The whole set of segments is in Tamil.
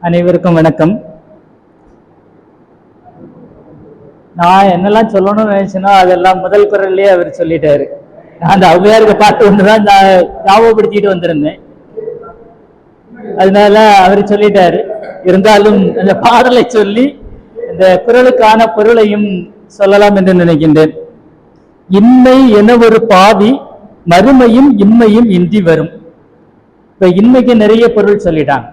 அனைவருக்கும் வணக்கம். நான் என்னெல்லாம் சொல்லணும்னு நினைச்சேனோ அதெல்லாம் முதல் குரல்லே அவர் சொல்லிட்டாரு. நான் அந்த ஔவையாருக்கு பாட்டு ஒன்றுதான் ஞாபகப்படுத்திட்டு வந்திருந்தேன். அதனால அவர் சொல்லிட்டாரு. இருந்தாலும் அந்த பாடலை சொல்லி இந்த குரலுக்கான பொருளையும் சொல்லலாம் என்று நினைக்கின்றேன். இன்மை என ஒரு பாவி மறுமையும் இன்மையும் இன்றி வரும். இப்ப இன்மைக்கு நிறைய பொருள் சொல்லிட்டாங்க.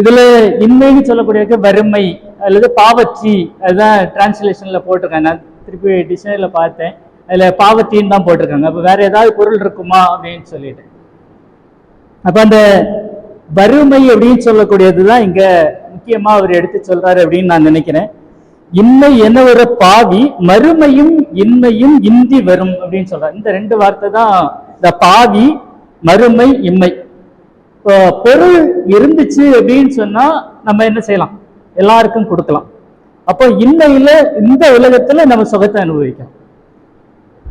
இதுல இன்மைன்னு சொல்லக்கூடிய வறுமை அல்லது பாவற்றி, அதுதான் டிரான்ஸ்லேஷன்ல போட்டிருக்காங்க. நான் திருப்பி டிக்ஷனரியில பார்த்தேன், அதுல பாவற்றின்னு தான் போட்டிருக்காங்க. அப்ப வேற ஏதாவது பொருள் இருக்குமா அப்படின்னு சொல்லிட்டு, அப்ப அந்த வறுமை அப்படின்னு சொல்லக்கூடியதுதான் இங்க முக்கியமா அவர் எடுத்து சொல்றாரு அப்படின்னு நான் நினைக்கிறேன். இன்மை என்ன ஒரு பாவி மறுமையும் இன்மையும் இன்றி வரும் அப்படின்னு சொல்றாரு. இந்த ரெண்டு வார்த்தை தான் இந்த பாவி, மறுமை, இன்மை. பொருள் இருந்துச்சு அப்படின்னு சொன்னா நம்ம என்ன செய்யலாம், எல்லாருக்கும் கொடுக்கலாம். அப்போ இன்மையில இந்த உலகத்துல நம்ம சுகத்தை அனுபவிக்கலாம்.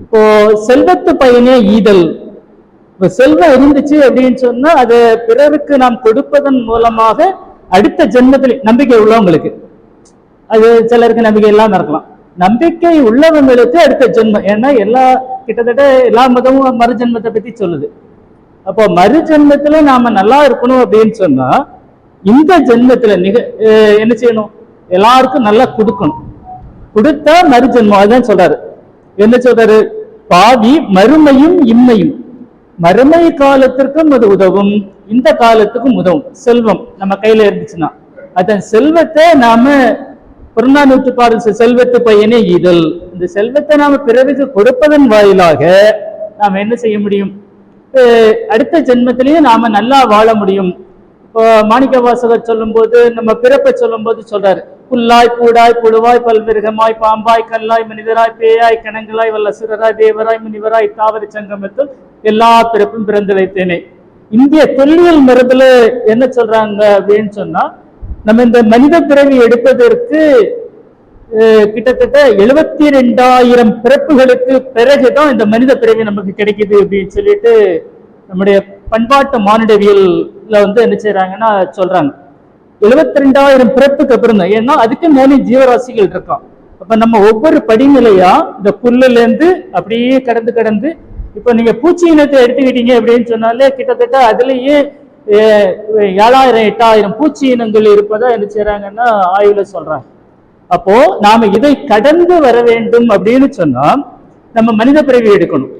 இப்போ செல்வத்து பயனே ஈதல். இப்போ செல்வம் இருந்துச்சு அப்படின்னு சொன்னா அதை பிறருக்கு நாம் கொடுப்பதன் மூலமாக அடுத்த ஜென்மத்தில் நம்பிக்கை உள்ளவங்களுக்கு, அது சிலருக்கு நம்பிக்கை இல்லாம இருக்கலாம், நம்பிக்கை உள்ளவங்களுக்கு அடுத்த ஜென்மம். ஏன்னா கிட்டத்தட்ட எல்லா மதமும் மறுஜென்மத்தை பத்தி சொல்லுது. அப்போ மறுஜென்மத்துல நாம நல்லா இருக்கணும் அப்படின்னு சொன்னா இந்த ஜென்மத்துல என்ன செய்யணும், எல்லாருக்கும் நல்லா கொடுக்கணும். கொடுத்தா மறுஜென்மம். அதுதான் சொல்றாரு. என்ன சொல்றாரு, பாவி மறுமையும் இன்மையும். மறுமை காலத்திற்கும் அது உதவும், இந்த காலத்துக்கும் உதவும். செல்வம் நம்ம கையில இருந்துச்சுன்னா அதன் செல்வத்தை நாம புறநானூற்று பாடல் செல்வத்து பயனே ஈதல். இந்த செல்வத்தை நாம பிறருக்கு கொடுப்பதன் வாயிலாக நாம என்ன செய்ய முடியும், அடுத்த ஜென்மத்திலேயே நாம நல்லா வாழ முடியும். இப்போ மாணிக்க வாசகர் சொல்லும் போது, நம்ம பிறப்பை சொல்லும் போது சொல்றாரு, புல்லாய் பூடாய் புழுவாய் பல்விருகமாய் பாம்பாய் கல்லாய் மனிதராய் பேயாய் கணங்களாய் வல்லசுரராய் தேவராய் முனிவராய் தாவர சங்கமத்தில் எல்லா பிறப்பும் பிறந்து வைத்தேனே. இந்திய தொல்லியல் மரபுல என்ன சொல்றாங்க அப்படின்னு சொன்னா, நம்ம இந்த மனித பிறவி எடுப்பதற்கு கிட்டத்தட்ட 72,000 பிறப்புகளுக்கு பிறகுதான் இந்த மனித பிறவி நமக்கு கிடைக்குது அப்படின்னு சொல்லிட்டு நம்முடைய பண்பாட்டு மானுடவியல்ல என்ன செய்யறாங்கன்னா சொல்றாங்க. 72,000 பிறப்புக்கு அப்புறம் தான். ஏன்னா அதுக்கு மேலே ஜீவராசிகள் இருக்கான். அப்ப நம்ம ஒவ்வொரு படிநிலையா இந்த புல்லுல இருந்து அப்படியே கடந்து இப்ப நீங்க பூச்சி இனத்தை எடுத்துக்கிட்டீங்க அப்படின்னு சொன்னாலே கிட்டத்தட்ட அதுலயே 7,000 8,000 பூச்சி இனங்கள் இருப்பதா என்ன செய்யறாங்கன்னா ஆய்வுல சொல்றாங்க. அப்போ நாம இதை கடந்து வர வேண்டும் அப்படின்னு சொன்னா நம்ம மனித பிறவி எடுக்கணும்.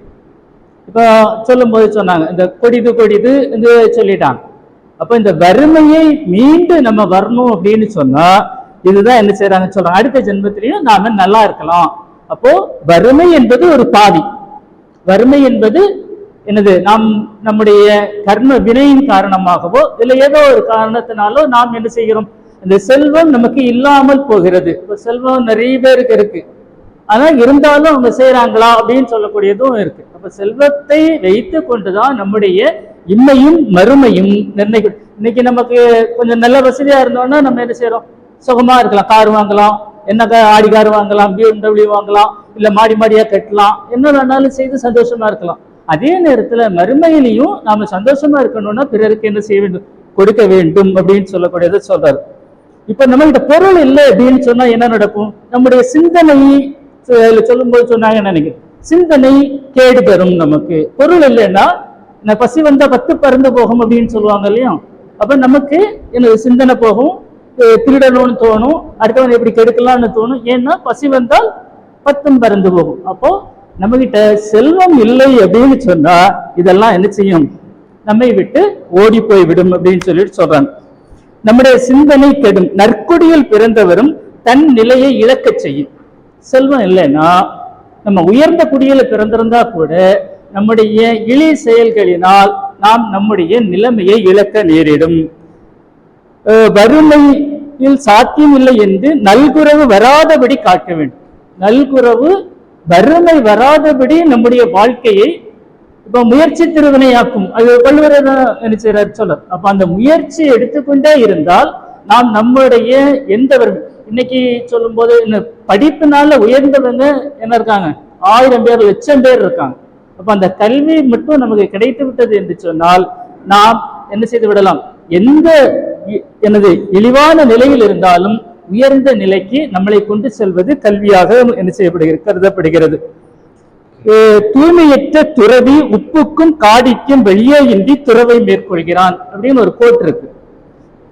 இப்ப சொல்லும் போது சொன்னாங்க, இந்த கொடிது என்று சொல்லிட்டாங்க. அப்ப இந்த வறுமையை மீண்டு நம்ம வரணும் அப்படின்னு சொன்னா இதுதான் என்ன செய்யறாங்கன்னு சொல்றாங்க, அடுத்த ஜென்மத்திலையும் நாம நல்லா இருக்கலாம். அப்போ வறுமை என்பது ஒரு பாவி. வறுமை என்பது என்னது, நம்முடைய கர்ம வினையின் காரணமாகவோ இல்ல ஏதோ ஒரு காரணத்தினாலோ நாம் என்ன செய்கிறோம், இந்த செல்வம் நமக்கு இல்லாமல் போகிறது. இப்ப செல்வம் நிறைய பேருக்கு இருக்கு, ஆனா இருந்தாலும் அவங்க செய்யறாங்களா அப்படின்னு சொல்லக்கூடியதும் இருக்கு. அப்ப செல்வத்தை வைத்து கொண்டுதான் நம்முடைய இன்மையும் மறுமையும் நிர்ணயிக்கும். இன்னைக்கு நமக்கு கொஞ்சம் நல்ல வசதியா இருந்தோம்னா நம்ம என்ன செய்யறோம், சுகமா இருக்கலாம், கார் வாங்கலாம், என்ன ஆடி கார் வாங்கலாம், BMW வாங்கலாம், இல்ல மாடியா கட்டலாம், என்ன வேணாலும் செய்து சந்தோஷமா இருக்கலாம். அதே நேரத்துல மறுமையிலையும் நாம சந்தோஷமா இருக்கணும்னா பிறருக்கு என்ன செய்ய வேண்டும், கொடுக்க வேண்டும் அப்படின்னு சொல்லக்கூடியதை சொல்றாரு. இப்ப நம்ம கிட்ட பொருள் இல்லை அப்படின்னு சொன்னா என்ன நடக்கும், நம்முடைய சிந்தனை சொல்லும் போது சொன்னாங்க நினைக்கிறேன், சிந்தனை கேடு பெறும். நமக்கு பொருள் இல்லைன்னா பசி வந்தா 10 பறந்து போகும் அப்படின்னு சொல்லுவாங்க இல்லையா. அப்ப நமக்கு என்ன சிந்தனை போகும், திருடணும்னு தோணும், அடுத்தவன் எப்படி கெடுக்கலாம்னு தோணும். ஏன்னா பசி வந்தால் 10 பறந்து போகும். அப்போ நம்ம கிட்ட செல்வம் இல்லை அப்படின்னு சொன்னா இதெல்லாம் என்ன செய்யும், நம்மை விட்டு ஓடி போய் விடும் அப்படின்னு சொல்லிட்டு சொல்றாங்க. நம்முடைய சிந்தனை கெடும், நற்குடியில் பிறந்தவரும் தன் நிலையை இழக்க செய்யும். செல்வம் இல்லைன்னா நம்ம உயர்ந்த குடியில பிறந்திருந்தா கூட நம்முடைய இழி செயல்களினால் நாம் நம்முடைய நிலைமையை இழக்க நேரிடும். வறுமையில் சாத்தியம் இல்லை என்று நல்குறவு வராதபடி காக்க வேண்டும். நல்குறவு வறுமை வராதபடி நம்முடைய வாழ்க்கையை இப்ப முயற்சி திருவினையாக்கும். அது வள்ளுவர் என்ன செய்யறாரு சொல்ற. அப்ப அந்த முயற்சி எடுத்துக்கொண்டே இருந்தால் நாம் நம்முடைய எந்த இன்னைக்கு சொல்லும் போது படிப்புனால உயர்ந்தவங்க என்ன இருக்காங்க, 1000 பேர் 1,00,000 பேர் இருக்காங்க. அப்ப அந்த கல்வி மட்டும் நமக்கு கிடைத்து விட்டது என்று சொன்னால் நாம் என்ன செய்து விடலாம், எந்த எனது இழிவான நிலையில் இருந்தாலும் உயர்ந்த நிலைக்கு நம்மளை கொண்டு செல்வது கல்வியாக என்ன செய்யப்படுகிறது, கருதப்படுகிறது. தூய்மையற்ற துறவி உப்புக்கும் காடிக்கும் வெளியே இன்றி துறவை மேற்கொள்கிறான் அப்படின்னு ஒரு கோட் இருக்கு.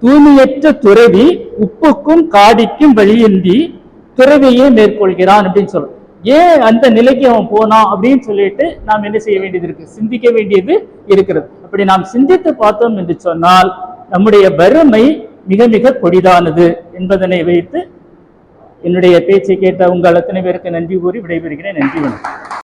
தூய்மையற்ற துறவி உப்புக்கும் காடிக்கும் வெளியின்றி துறவையே மேற்கொள்கிறான் அப்படின்னு சொல்றோம். ஏன் அந்த நிலைக்கு அவன் போனான் அப்படின்னு சொல்லிட்டு நாம் என்ன செய்ய வேண்டியது இருக்கு, சிந்திக்க வேண்டியது இருக்கிறது. அப்படி நாம் சிந்தித்து பார்த்தோம் என்று சொன்னால் நம்முடைய வறுமை மிக மிக கொடிதானது என்பதனை வைத்து என்னுடைய பேச்சை கேட்ட உங்கள் அத்தனை பேருக்கு நன்றி கூறி விடைபெறுகிறேன். நன்றி, வணக்கம்.